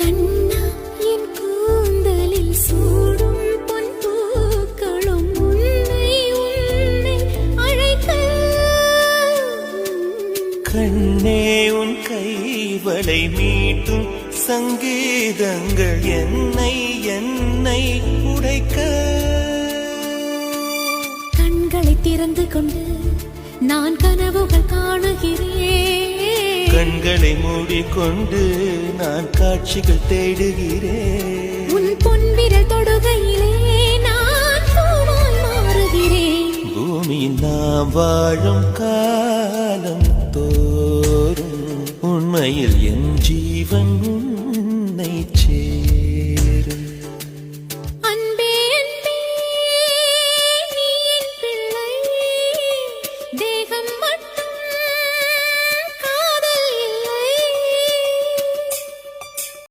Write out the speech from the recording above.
கண்ணா என் கூந்தலில் சூடும் பொன் பூக்களும் உன்னை உன்னை அழைக்க. கண்ணே உன் கைவளை மீட்டும் சங்கீதங்கள் என்னை என்னை உடைக்க. கண்களை திறந்து கொண்டு நான் கனவுகள் காணுகிறேன். கண்களை மூடிக்கொண்டு நான் காட்சிகள் தேடுகிறேன். உன் பொன்விரல் தொடுகையிலே நான் பூவாய் மாறுகிறேன். பூமியில் நாம் வாழும் காலம் தோறும் உண்மையில் என் ஜீவன்